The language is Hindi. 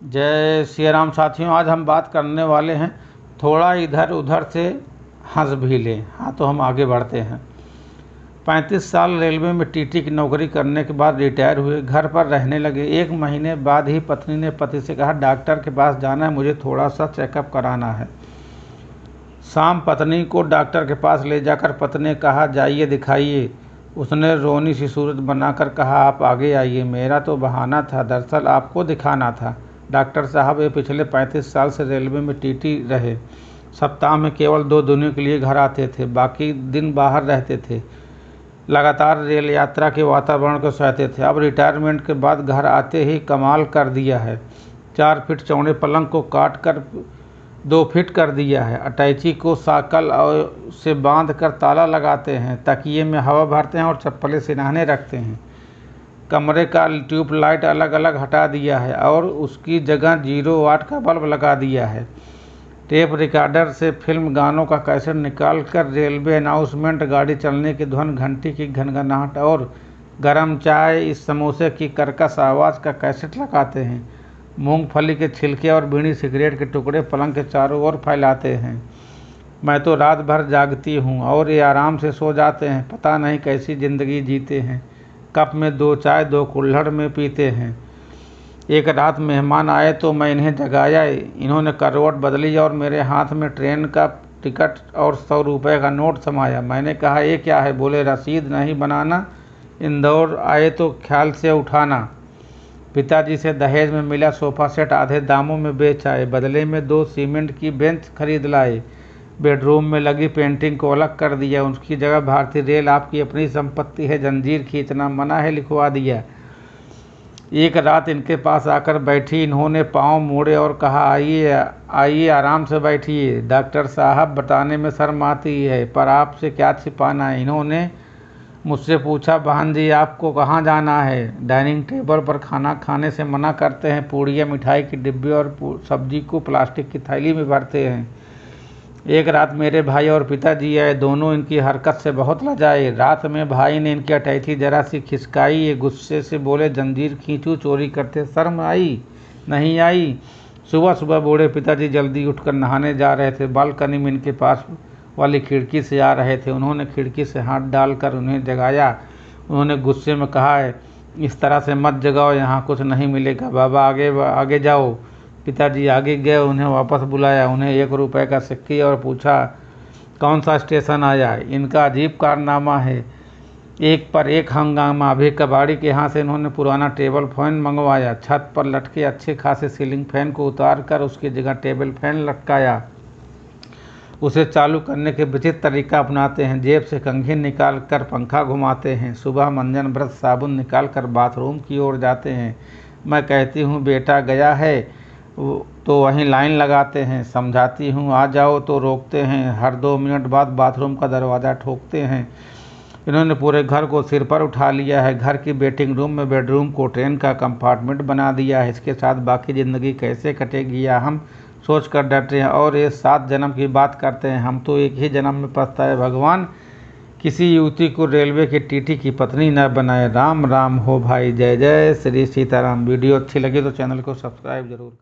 जय श्री राम साथियों, आज हम बात करने वाले हैं थोड़ा इधर उधर से हंस भी लें। हाँ, तो हम आगे बढ़ते हैं। 35 साल रेलवे में टीटी की नौकरी करने के बाद रिटायर हुए, घर पर रहने लगे। 1 महीने बाद ही पत्नी ने पति से कहा, डॉक्टर के पास जाना है, मुझे थोड़ा सा चेकअप कराना है। शाम पत्नी को डॉक्टर के पास ले जाकर पत्नी ने कहा, जाइए दिखाइए। उसने रोनी सी सूरत बनाकर कहा, आप आगे आइए, मेरा तो बहाना था, दरअसल आपको दिखाना था। डॉक्टर साहब, ये पिछले 35 साल से रेलवे में टीटी रहे। सप्ताह में केवल 2 दिनों के लिए घर आते थे, बाकी दिन बाहर रहते थे। लगातार रेल यात्रा के वातावरण को सहते थे। अब रिटायरमेंट के बाद घर आते ही कमाल कर दिया है। 4 फीट चौड़े पलंग को काट कर 2 फीट कर दिया है। अटैची को साकल से बांध कर ताला लगाते हैं, तकिए में हवा भरते हैं और चप्पलें सिरहाने रखते हैं। कमरे का ट्यूबलाइट अलग अलग हटा दिया है और उसकी जगह 0 वाट का बल्ब लगा दिया है। टेप रिकॉर्डर से फिल्म गानों का कैसेट निकाल कर रेलवे अनाउंसमेंट, गाड़ी चलने की ध्वनि, घंटी की घनघनाहट और गरम चाय, इस समोसे की कर्कश आवाज़ का कैसेट लगाते हैं। मूंगफली के छिलके और बीड़ी सिगरेट के टुकड़े पलंग के चारों ओर फैलाते हैं। मैं तो रात भर जागती हूँ और ये आराम से सो जाते हैं, पता नहीं कैसी ज़िंदगी जीते हैं। कप में 2 चाय 2 कुल्हड़ में पीते हैं। एक रात मेहमान आए तो मैं इन्हें जगाया। इन्होंने करवट बदली और मेरे हाथ में ट्रेन का टिकट और 100 रुपये का नोट समाया। मैंने कहा, ये क्या है? बोले, रसीद नहीं बनाना, इंदौर आए तो ख्याल से उठाना। पिताजी से दहेज में मिला सोफ़ा सेट आधे दामों में बेच आए। बदले में 2 सीमेंट की बेंच खरीद लाए। बेडरूम में लगी पेंटिंग को अलग कर दिया, उसकी जगह भारतीय रेल आपकी अपनी संपत्ति है, जंजीर खींचना मना है लिखवा दिया। एक रात इनके पास आकर बैठी, इन्होंने पाँव मोड़े और कहा, आइए आइए, आराम से बैठिए। डॉक्टर साहब, बताने में शर्म आती है, पर आपसे क्या छिपाना है। इन्होंने मुझसे पूछा, बहन जी, आपको कहाँ जाना है? डाइनिंग टेबल पर खाना खाने से मना करते हैं, पूड़ियाँ मिठाई की डिब्बी और सब्जी को प्लास्टिक की थैली में भरते हैं। एक रात मेरे भाई और पिताजी आए, दोनों इनकी हरकत से बहुत लजाए। रात में भाई ने इनकी अटैची जरा सी खिसकाई। ये गुस्से से बोले, जंजीर खींचूं, चोरी करते शर्म आई नहीं आई? सुबह सुबह बूढ़े पिताजी जल्दी उठकर नहाने जा रहे थे। बालकनी में इनके पास वाली खिड़की से आ रहे थे। उन्होंने खिड़की से हाथ डालकर उन्हें जगाया। उन्होंने गुस्से में कहा, इस तरह से मत जगाओ, यहाँ कुछ नहीं मिलेगा। बाबा, आगे जाओ। पिताजी आगे गए, उन्हें वापस बुलाया। उन्हें 1 रुपये का सिक्के और पूछा, कौन सा स्टेशन आया? इनका अजीब कारनामा है, एक पर एक हंगामा। अभी कबाड़ी के यहाँ से इन्होंने पुराना टेबल फैन मंगवाया। छत पर लटके अच्छे खासे सीलिंग फैन को उतार कर उसकी जगह टेबल फैन लटकाया। उसे चालू करने के विचित्र तरीका अपनाते हैं। जेब से कंघी निकाल कर पंखा घुमाते हैं। सुबह मंजन ब्रश साबुन निकाल कर बाथरूम की ओर जाते हैं। मैं कहती हूँ, बेटा गया है, तो वहीं लाइन लगाते हैं। समझाती हूँ, आ जाओ, तो रोकते हैं। हर 2 मिनट बाद बाथरूम का दरवाज़ा ठोकते हैं। इन्होंने पूरे घर को सिर पर उठा लिया है। घर की वेटिंग रूम में बेडरूम को ट्रेन का कंपार्टमेंट बना दिया है। इसके साथ बाकी ज़िंदगी कैसे कटेगी, या हम सोच कर डरते हैं और ये 7 जन्म की बात करते हैं। हम तो एक ही जन्म में पछताए, भगवान किसी युवती को रेलवे की टीटी की पत्नी न बनाए। राम राम हो भाई। जय जय श्री सीताराम। वीडियो अच्छी लगी तो चैनल को सब्सक्राइब जरूर करें।